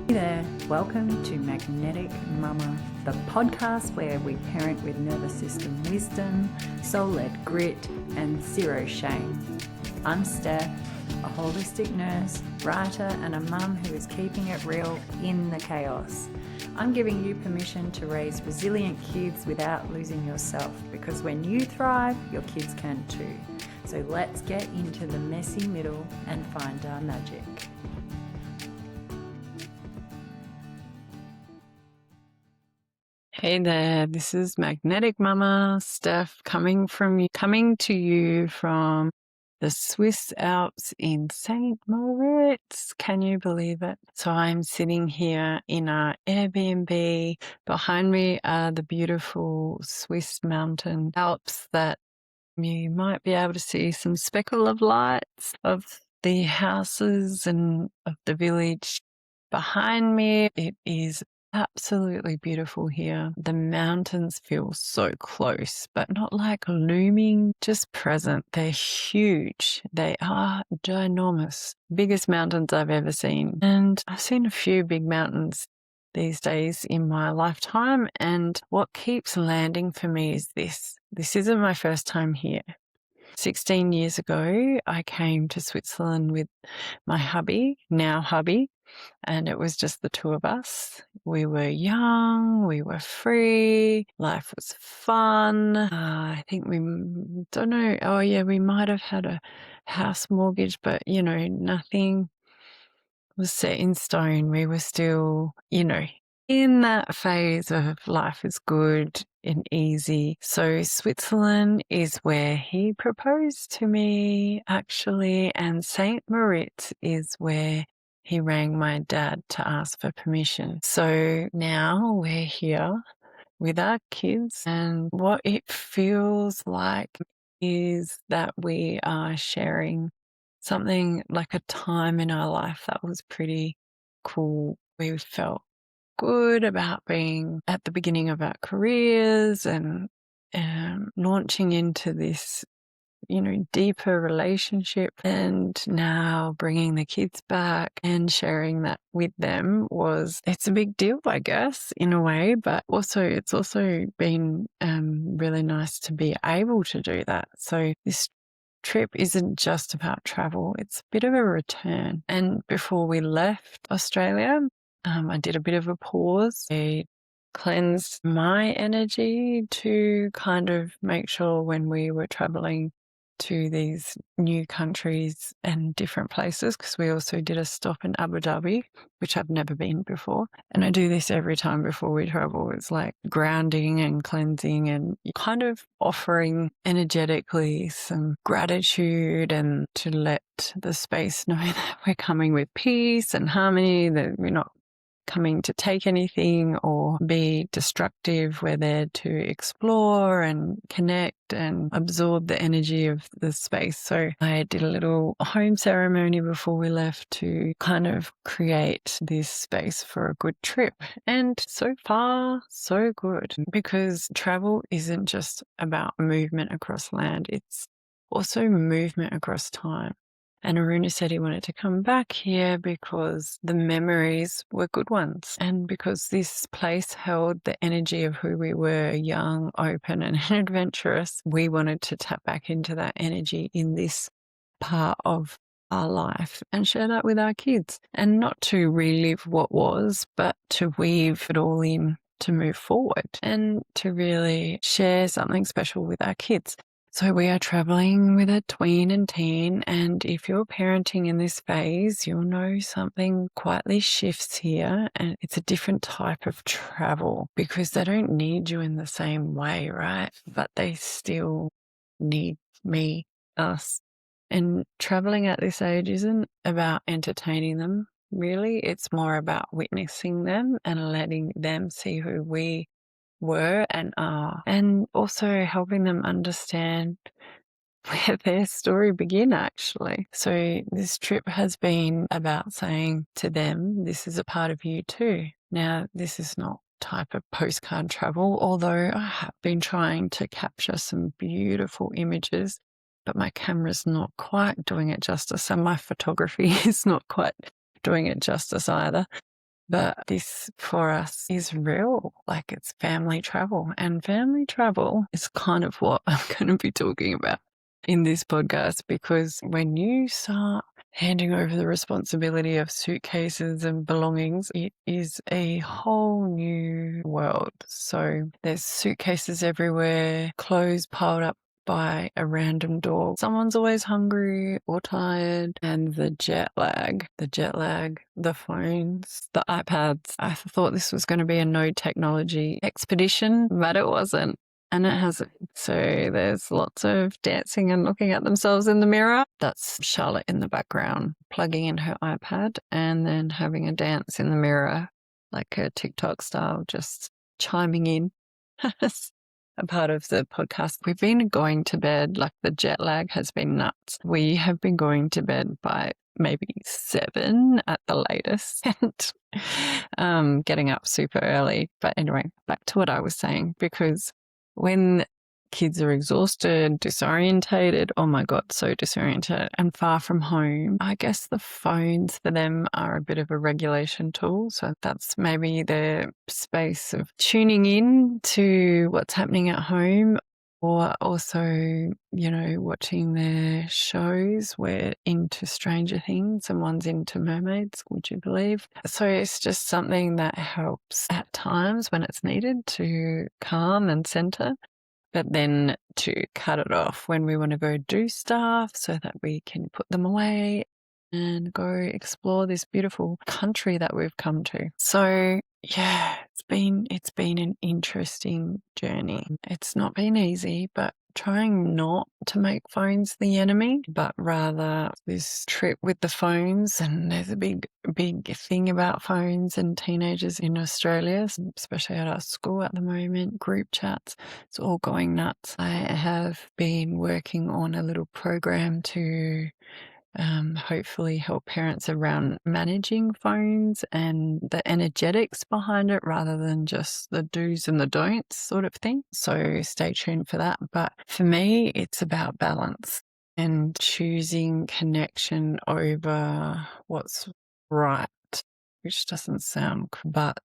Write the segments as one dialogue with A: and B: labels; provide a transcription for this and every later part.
A: Hey there, welcome to Magnetic Mama, the podcast where we parent with nervous system wisdom, soul-led grit, and zero shame. I'm Steph, a holistic nurse, writer, and a mum who is keeping it real in the chaos. I'm giving you permission to raise resilient kids without losing yourself, because when you thrive, your kids can too. So let's get into the messy middle and find our magic.
B: Hey there, this is Magnetic Mama, Steph, coming to you from the Swiss Alps in St. Moritz. Can you believe it? So I'm sitting here in our Airbnb. Behind me are the beautiful Swiss mountain Alps that you might be able to see some speckle of lights of the houses and of the village behind me. It is absolutely beautiful here. The mountains feel so close, but not like looming, just present. They're huge. They are ginormous. Biggest mountains I've ever seen. And I've seen a few big mountains these days in my lifetime. And what keeps landing for me is this. This isn't my first time here. 16 years ago, I came to Switzerland with my hubby, now hubby, and it was just the two of us. We were young, we were free, life was fun. I think we might have had a house mortgage, but nothing was set in stone. We were still, in that phase of life is good and easy. So Switzerland is where he proposed to me, actually, and St. Moritz is where he rang my dad to ask for permission. So now we're here with our kids, and what it feels like is that we are sharing something like a time in our life that was pretty cool. We felt good about being at the beginning of our careers and launching into this deeper relationship, and now bringing the kids back and sharing that with them it's a big deal, I guess, in a way, but it's also been really nice to be able to do that. So this trip isn't just about travel, it's a bit of a return. And before we left Australia, I did a bit of a pause. I cleansed my energy to kind of make sure when we were traveling to these new countries and different places, because we also did a stop in Abu Dhabi, which I've never been before. And I do this every time before we travel. It's like grounding and cleansing and kind of offering energetically some gratitude, and to let the space know that we're coming with peace and harmony, that we're not coming to take anything or be destructive. We're there to explore and connect and absorb the energy of the space. So I did a little home ceremony before we left to kind of create this space for a good trip. And so far, so good, because travel isn't just about movement across land, it's also movement across time. And Aruna said he wanted to come back here because the memories were good ones, and because this place held the energy of who we were, young, open, and adventurous. We wanted to tap back into that energy in this part of our life and share that with our kids, and not to relive what was, but to weave it all in to move forward and to really share something special with our kids. So we are traveling with a tween and teen, and if you're parenting in this phase, you'll know something quietly shifts here, and it's a different type of travel, because they don't need you in the same way, right? But they still need me, us. And traveling at this age isn't about entertaining them, really. It's more about witnessing them and letting them see who we were and are, and also helping them understand where their story began, actually. So this trip has been about saying to them, this is a part of you too. Now, this is not type of postcard travel, although I have been trying to capture some beautiful images, but my camera's not quite doing it justice, and my photography is not quite doing it justice either. But this for us is real, like it's family travel. And family travel is kind of what I'm going to be talking about in this podcast, because when you start handing over the responsibility of suitcases and belongings, it is a whole new world. So there's suitcases everywhere, clothes piled up by a random door. Someone's always hungry or tired, and the jet lag, the phones, the iPads. I thought this was going to be a no technology expedition, but it wasn't. And it hasn't. So there's lots of dancing and looking at themselves in the mirror. That's Charlotte in the background, plugging in her iPad and then having a dance in the mirror, like a TikTok style, just chiming in as a part of the podcast. We've been going to bed, like the jet lag has been nuts. We have been going to bed by maybe 7 at the latest and getting up super early. But anyway, back to what I was saying, because when kids are exhausted, disorientated, oh my God, so disoriented and far from home, I guess the phones for them are a bit of a regulation tool. So that's maybe their space of tuning in to what's happening at home, or also, you know, watching their shows. We're into Stranger Things and one's into mermaids, would you believe? So it's just something that helps at times when it's needed to calm and center, but then to cut it off when we want to go do stuff so that we can put them away and go explore this beautiful country that we've come to. So yeah, it's been an interesting journey. It's not been easy, but trying not to make phones the enemy, but rather this trip with the phones. And there's a big thing about phones and teenagers in Australia, especially at our school at the moment, group chats. It's all going nuts. I have been working on a little program to hopefully help parents around managing phones and the energetics behind it rather than just the do's and the don'ts sort of thing. So stay tuned for that. But for me, it's about balance and choosing connection over what's right, which doesn't sound, but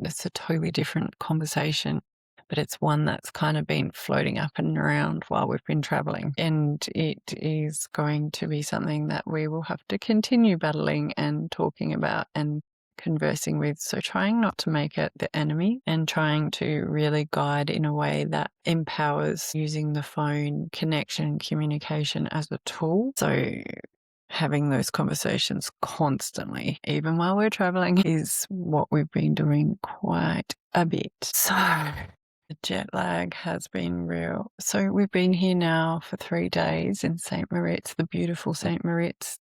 B: it's a totally different conversation. But it's one that's kind of been floating up and around while we've been traveling. And it is going to be something that we will have to continue battling and talking about and conversing with. So trying not to make it the enemy and trying to really guide in a way that empowers using the phone connection, communication as a tool. So having those conversations constantly, even while we're traveling, is what we've been doing quite a bit. So the jet lag has been real. So we've been here now for 3 days in St. Moritz, the beautiful St. Moritz.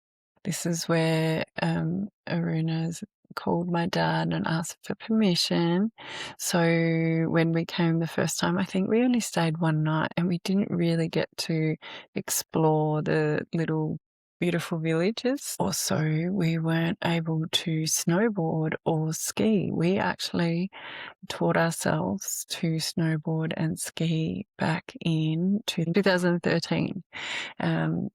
B: This is where Aruna's called my dad and asked for permission. So when we came the first time, I think we only stayed 1 night and we didn't really get to explore the little beautiful villages. Also, we weren't able to snowboard or ski. We actually taught ourselves to snowboard and ski back in 2013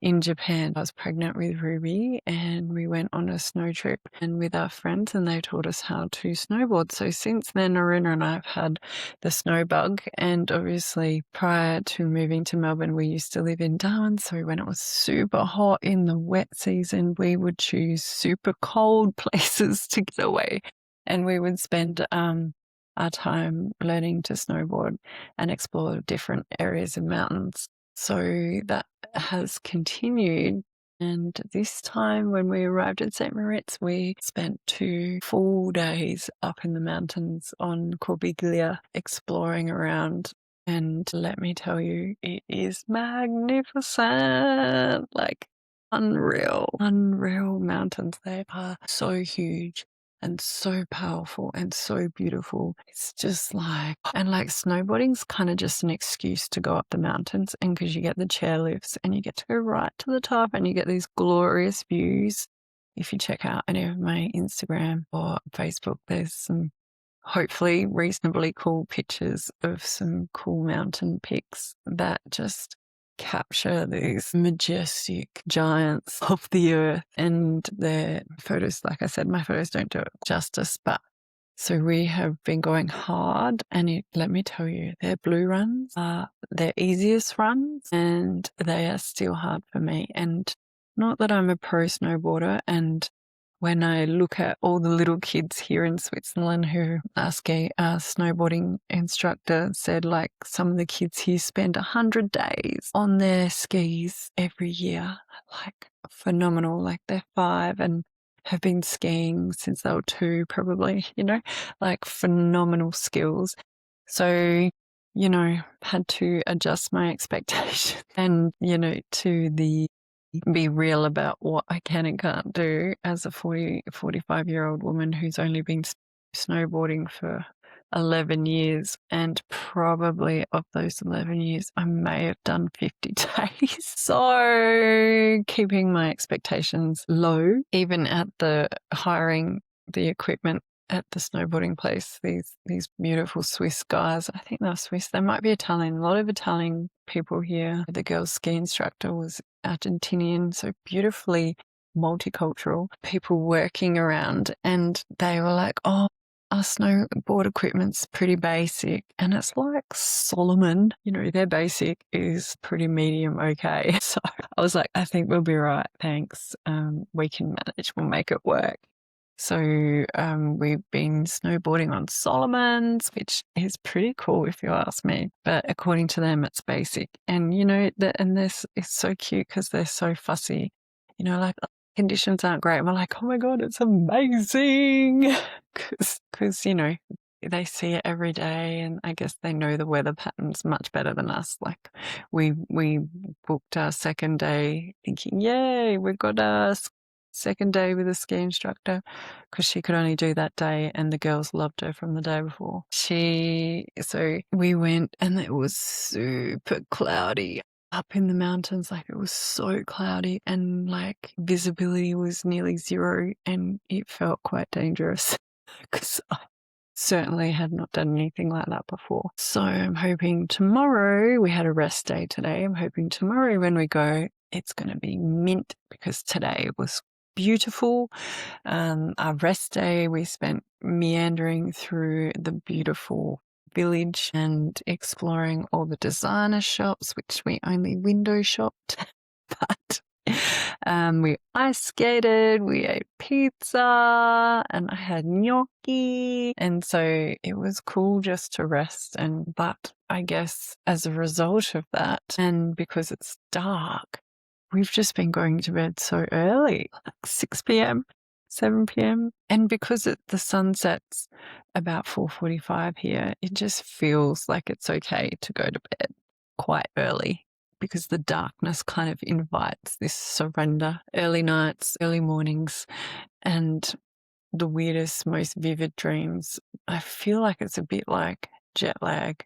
B: in Japan. I was pregnant with Ruby and we went on a snow trip and with our friends, and they taught us how to snowboard. So since then, Aruna and I have had the snow bug, and obviously prior to moving to Melbourne, we used to live in Darwin. So when it was super hot in the wet season, we would choose super cold places to get away, and we would spend our time learning to snowboard and explore different areas of mountains. So that has continued. And this time when we arrived at St. Moritz, we spent 2 full days up in the mountains on Corbiglia exploring around. And let me tell you, it is magnificent, like unreal mountains. They are so huge and so powerful and so beautiful. It's just like, and like snowboarding's kind of just an excuse to go up the mountains, and because you get the chairlifts and you get to go right to the top and you get these glorious views. If you check out any of my Instagram or Facebook, there's some hopefully reasonably cool pictures of some cool mountain pics that just capture these majestic giants of the earth. And their photos, like I said, my photos don't do it justice, but So we have been going hard, and let me tell you, their blue runs are their easiest runs, and they are still hard for me. And not that I'm a pro snowboarder, and when I look at all the little kids here in Switzerland who our snowboarding instructor said, like, some of the kids here spend 100 days on their skis every year. Like, phenomenal. Like, they're 5 and have been skiing since they were 2, probably, like, phenomenal skills. So, had to adjust my expectations and, to be real about what I can and can't do as a 45-year-old woman who's only been snowboarding for 11 years, and probably of those 11 years I may have done 50 days. So keeping my expectations low, even at the hiring the equipment at the snowboarding place, these beautiful Swiss guys. I think they're Swiss. They might be Italian. A lot of Italian people here. The girl's ski instructor was Argentinian, so beautifully multicultural people working around. And they were like, oh, our snowboard equipment's pretty basic. And it's like Solomon, their basic is pretty medium okay. So I was like, I think we'll be right. Thanks. We can manage. We'll make it work. So we've been snowboarding on Solomon's, which is pretty cool if you ask me. But according to them, it's basic. And, and this is so cute because they're so fussy. Like, conditions aren't great. And we're like, oh my God, it's amazing. Because, they see it every day, and I guess they know the weather patterns much better than us. Like, we booked our second day thinking, yay, we've got our second day with a ski instructor, because she could only do that day and the girls loved her from the day before. So we went, and it was super cloudy up in the mountains. Like, it was so cloudy, and like visibility was nearly zero, and it felt quite dangerous because I certainly had not done anything like that before. So I'm hoping tomorrow, we had a rest day today, I'm hoping tomorrow when we go, it's going to be mint, because today was beautiful. Our rest day, we spent meandering through the beautiful village and exploring all the designer shops, which we only window shopped. But we ice skated, we ate pizza, and I had gnocchi. And so it was cool just to rest. But I guess as a result of that, and because it's dark, we've just been going to bed so early, like 6 p.m., 7 p.m. And because the sun sets about 4:45 here, it just feels like it's okay to go to bed quite early, because the darkness kind of invites this surrender. Early nights, early mornings, and the weirdest, most vivid dreams. I feel like it's a bit like jet lag.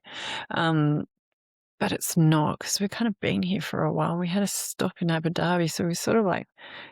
B: But it's not, because we've kind of been here for a while. We had a stop in Abu Dhabi, so we sort of like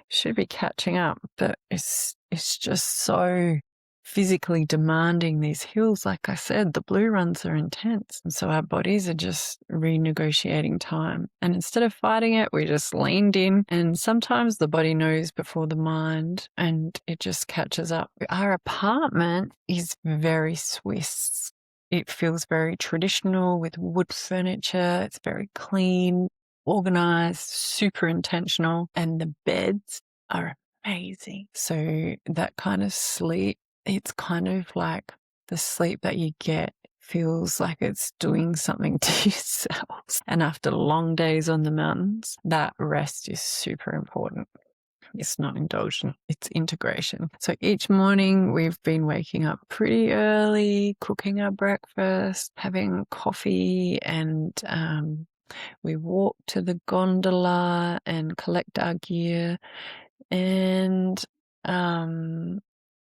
B: should be catching up. But it's just so physically demanding, these hills. Like I said, the blue runs are intense. And so our bodies are just renegotiating time. And instead of fighting it, we just leaned in. And sometimes the body knows before the mind, and it just catches up. Our apartment is very Swiss. It feels very traditional with wood furniture. It's very clean, organized, super intentional, and the beds are amazing. So that kind of sleep, it's kind of like the sleep that you get feels like it's doing something to yourselves. And after long days on the mountains, that rest is super important. It's not indulgent, it's integration. So each morning we've been waking up pretty early, cooking our breakfast, having coffee, and we walk to the gondola and collect our gear. And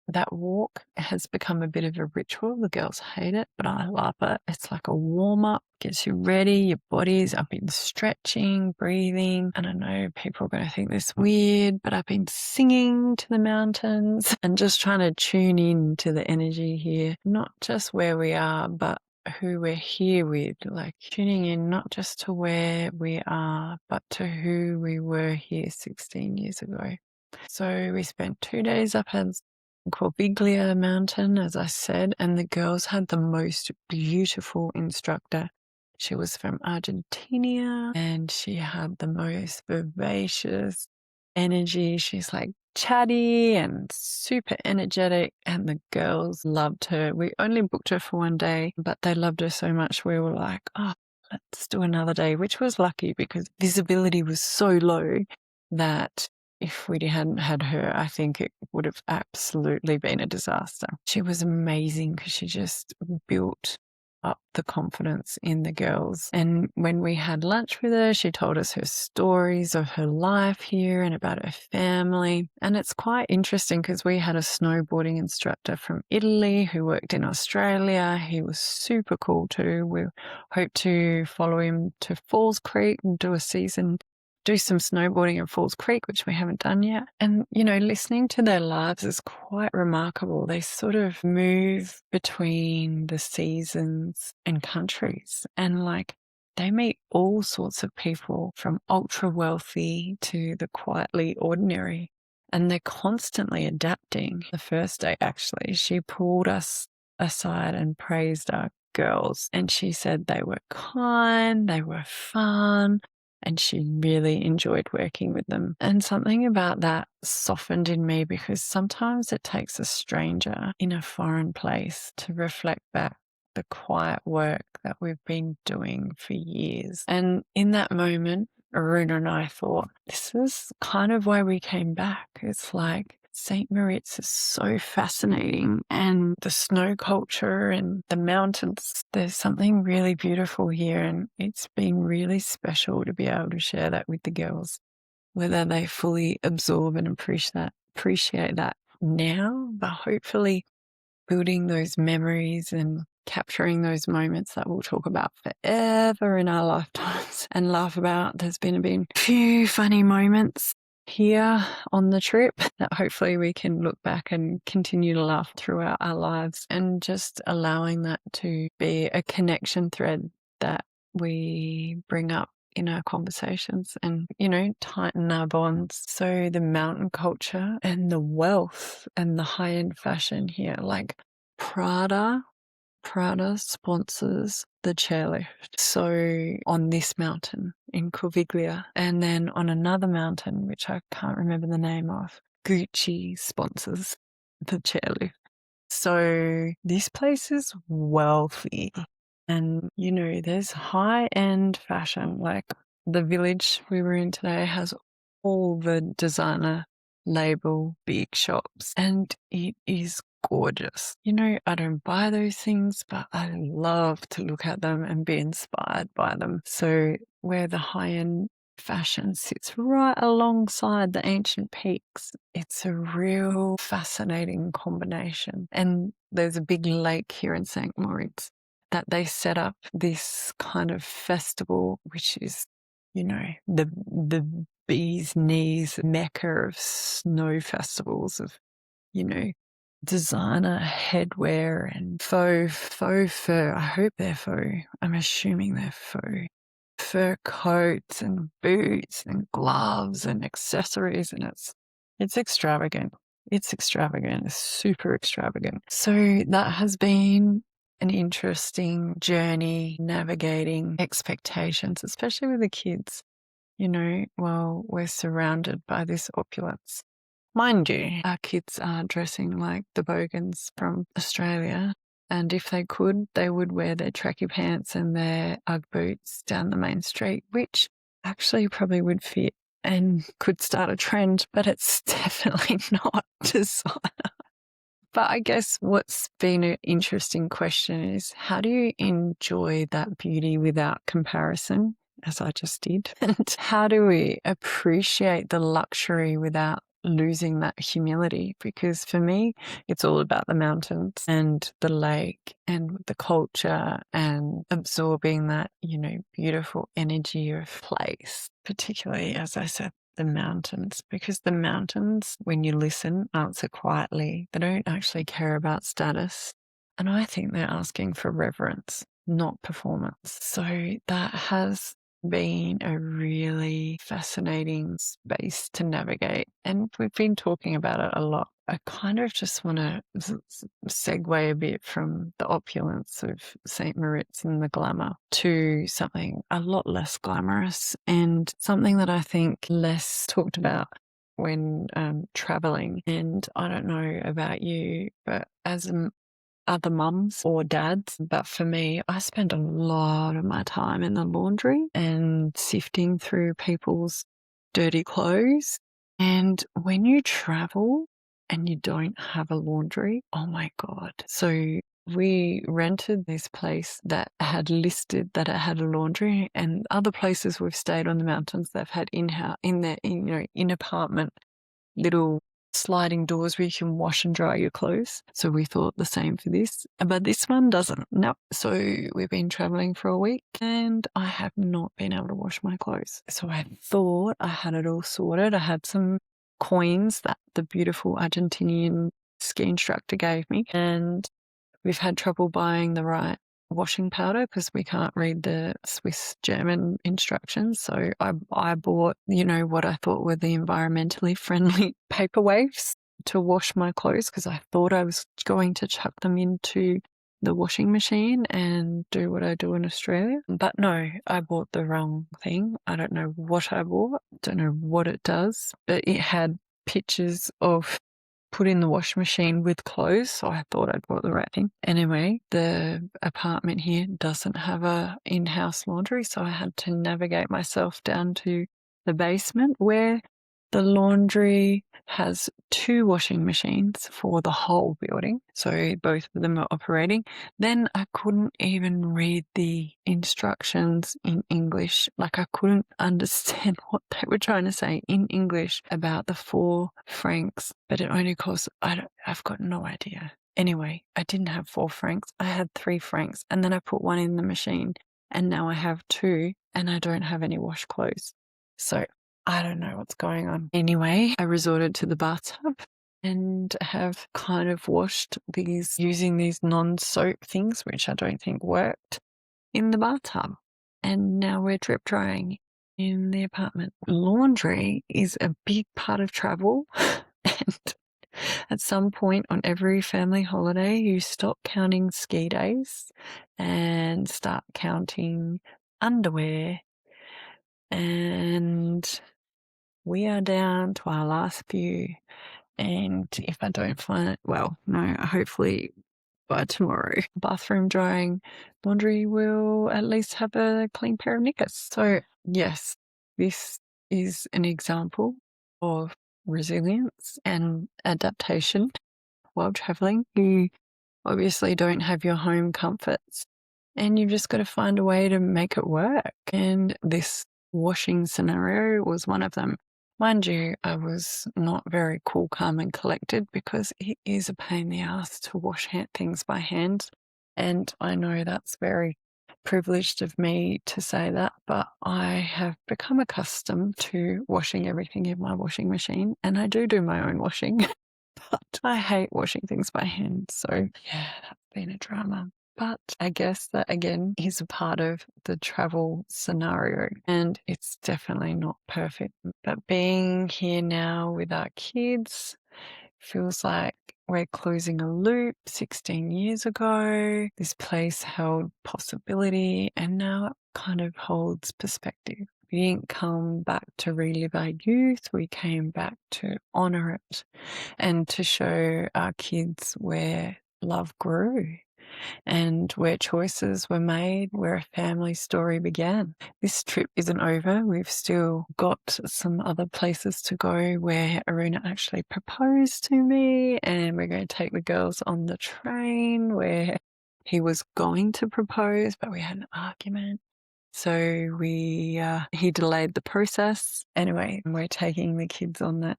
B: that walk has become a bit of a ritual. The girls hate it, but I love it. It's like a warm-up, gets you ready, your bodies. I've been stretching, breathing, and I know people are going to think this is weird, but I've been singing to the mountains and just trying to tune in to the energy here, not just where we are, but who we're here with, like tuning in not just to where we are, but to who we were here 16 years ago. So we spent 2 days up Corviglia mountain, as I said, and the girls had the most beautiful instructor. She was from Argentina and she had the most vivacious energy. She's like chatty and super energetic, and the girls loved her. We only booked her for one day, but they loved her so much we were like, oh, let's do another day, which was lucky because visibility was so low that if we hadn't had her, I think it would have absolutely been a disaster. She was amazing because she just built up the confidence in the girls. And when we had lunch with her, she told us her stories of her life here and about her family. And it's quite interesting because we had a snowboarding instructor from Italy who worked in Australia. He was super cool too. We hope to follow him to Falls Creek and do some snowboarding in Falls Creek, which we haven't done yet. And, listening to their lives is quite remarkable. They sort of move between the seasons and countries, and they meet all sorts of people from ultra wealthy to the quietly ordinary, and they're constantly adapting. The first day, actually, she pulled us aside and praised our girls, and she said they were kind, they were fun, and she really enjoyed working with them. And something about that softened in me because sometimes it takes a stranger in a foreign place to reflect back the quiet work that we've been doing for years. And in that moment, Aruna and I thought, this is kind of why we came back. It's like St. Moritz is so fascinating, and the snow culture and the mountains, there's something really beautiful here, and it's been really special to be able to share that with the girls, whether they fully absorb and appreciate that now, but hopefully building those memories and capturing those moments that we'll talk about forever in our lifetimes and laugh about. There's been a few funny moments here on the trip that hopefully we can look back and continue to laugh throughout our lives, and just allowing that to be a connection thread that we bring up in our conversations and, tighten our bonds. So the mountain culture and the wealth and the high-end fashion here, like Prada sponsors the chairlift. So on this mountain in Corviglia, and then on another mountain, which I can't remember the name of, Gucci sponsors the chairlift. So this place is wealthy, and there's high-end fashion. Like the village we were in today has all the designer label big shops, and it is gorgeous. I don't buy those things, but I love to look at them and be inspired by them. So where the high-end fashion sits right alongside the ancient peaks, it's a real fascinating combination. And there's a big lake here in St. Moritz that they set up this kind of festival, which is, the bee's knees mecca of snow festivals, of, designer headwear and faux fur. I hope they're faux. I'm assuming they're faux. Fur coats and boots and gloves and accessories, and it's extravagant. It's extravagant. It's super extravagant. So that has been an interesting journey navigating expectations, especially with the kids, while we're surrounded by this opulence. Mind you, our kids are dressing like the Bogans from Australia, and if they could, they would wear their tracky pants and their Ugg boots down the main street, which actually probably would fit and could start a trend, but it's definitely not designer. But I guess what's been an interesting question is, how do you enjoy that beauty without comparison, as I just did? And how do we appreciate the luxury without losing that humility? Because for me, it's all about the mountains and the lake and the culture and absorbing that, beautiful energy of place, particularly, as I said, the mountains, because the mountains, when you listen, answer quietly. They don't actually care about status. And I think they're asking for reverence, not performance. So that has been a really fascinating space to navigate. And we've been talking about it a lot I kind of just want to segue a bit from the opulence of St. Moritz and the glamour to something a lot less glamorous and something that I think less talked about when traveling. And I don't know about you, but as other mums or dads, but for me, I spend a lot of my time in the laundry and sifting through people's dirty clothes. And when you travel and you don't have a laundry, oh my God. So we rented this place that had listed that it had a laundry, and other places we've stayed on the mountains, they've had in apartment little sliding doors where you can wash and dry your clothes. So we thought the same for this, but this one doesn't. No. So we've been traveling for a week and I have not been able to wash my clothes. So I thought I had it all sorted. I had some coins that the beautiful Argentinian ski instructor gave me, and we've had trouble buying the right washing powder because we can't read the Swiss German instructions. So I bought, what I thought were the environmentally friendly paper waves to wash my clothes because I thought I was going to chuck them into the washing machine and do what I do in Australia. But no, I bought the wrong thing. I don't know what I bought. Don't know what it does, but it had pictures of put in the washing machine with clothes, so I thought I'd bought the right thing. Anyway, the apartment here doesn't have a in-house laundry, so I had to navigate myself down to the basement where the laundry has 2 washing machines for the whole building, so both of them are operating. Then I couldn't even read the instructions in English. Like I couldn't understand what they were trying to say in English about the 4 francs, but it only cost, I've got no idea. Anyway, I didn't have 4 francs. I had 3 francs, and then I put 1 in the machine, and now I have 2, and I don't have any wash clothes. So I don't know what's going on. Anyway, I resorted to the bathtub and have kind of washed using these non-soap things, which I don't think worked, in the bathtub. And now we're drip drying in the apartment. Laundry is a big part of travel. And at some point on every family holiday, you stop counting ski days and start counting underwear. And we are down to our last few, and if I don't find it, well, no, hopefully by tomorrow, bathroom drying, laundry will at least have a clean pair of knickers. So yes, this is an example of resilience and adaptation while traveling. You obviously don't have your home comforts, and you've just got to find a way to make it work. And this washing scenario was one of them. Mind you, I was not very cool, calm and collected because it is a pain in the ass to wash things by hand. And I know that's very privileged of me to say that, but I have become accustomed to washing everything in my washing machine, and I do my own washing, but I hate washing things by hand. So yeah, that's been a drama. But I guess that, again, is a part of the travel scenario, and it's definitely not perfect. But being here now with our kids feels like we're closing a loop. 16 years ago, this place held possibility, and now it kind of holds perspective. We didn't come back to relive our youth. We came back to honour it and to show our kids where love grew and where choices were made, where a family story began. This trip isn't over. We've still got some other places to go where Aruna actually proposed to me, and we're going to take the girls on the train where he was going to propose, but we had an argument. So he delayed the process. Anyway, we're taking the kids on that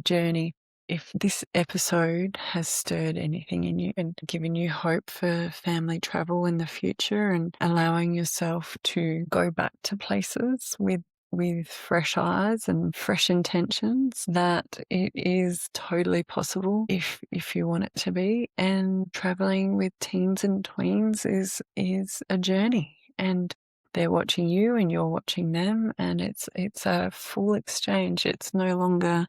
B: journey. If this episode has stirred anything in you and given you hope for family travel in the future and allowing yourself to go back to places with fresh eyes and fresh intentions, that it is totally possible if you want it to be. And traveling with teens and tweens is a journey, and they're watching you and you're watching them, and it's a full exchange. It's no longer,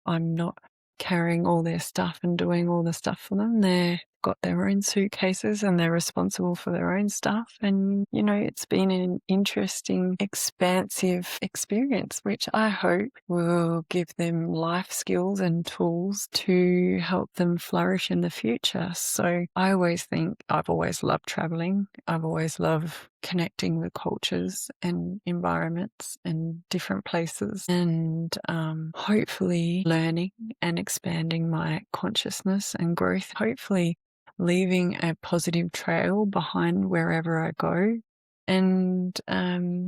B: I'm not carrying all their stuff and doing all the stuff for them. They've got their own suitcases and they're responsible for their own stuff. And, it's been an interesting, expansive experience, which I hope will give them life skills and tools to help them flourish in the future. So I always think I've always loved traveling. I've always loved connecting with cultures and environments and different places, and hopefully learning and expanding my consciousness and growth, hopefully leaving a positive trail behind wherever I go. And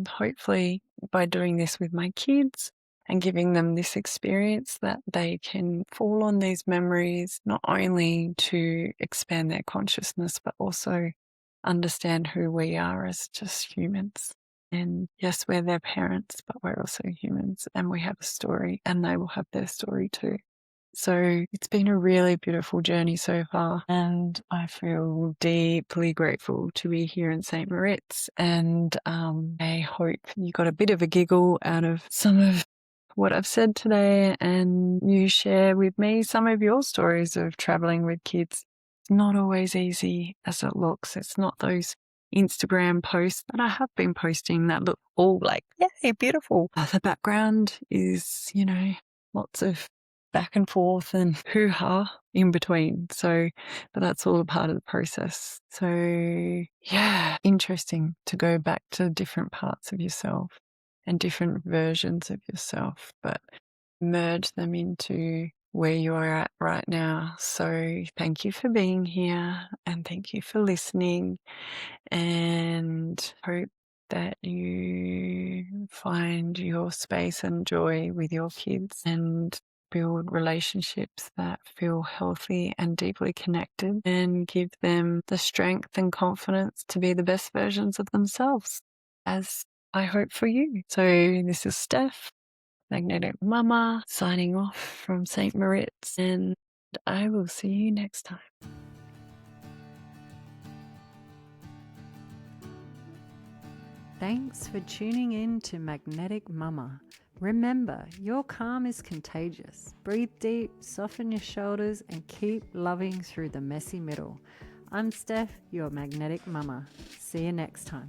B: hopefully by doing this with my kids and giving them this experience, that they can fall on these memories, not only to expand their consciousness, but also understand who we are as just humans. And yes, we're their parents, but we're also humans, and we have a story, and they will have their story too. So it's been a really beautiful journey so far, and I feel deeply grateful to be here in St. Moritz. And I hope you got a bit of a giggle out of some of what I've said today, and you share with me some of your stories of traveling with kids. It's not always easy as it looks. It's not those Instagram posts that I have been posting that look all like, yay, beautiful. The background is, lots of back and forth and hoo-ha in between. So, but that's all a part of the process. So yeah, interesting to go back to different parts of yourself and different versions of yourself, but merge them into where you are at right now. So thank you for being here, and thank you for listening, and hope that you find your space and joy with your kids and build relationships that feel healthy and deeply connected, and give them the strength and confidence to be the best versions of themselves, as I hope for you. So this is Steph, Magnetic Mama, signing off from St. Moritz, and I will see you next time.
A: Thanks for tuning in to Magnetic Mama. Remember, your calm is contagious. Breathe deep, soften your shoulders, and keep loving through the messy middle. I'm Steph, your Magnetic Mama. See you next time.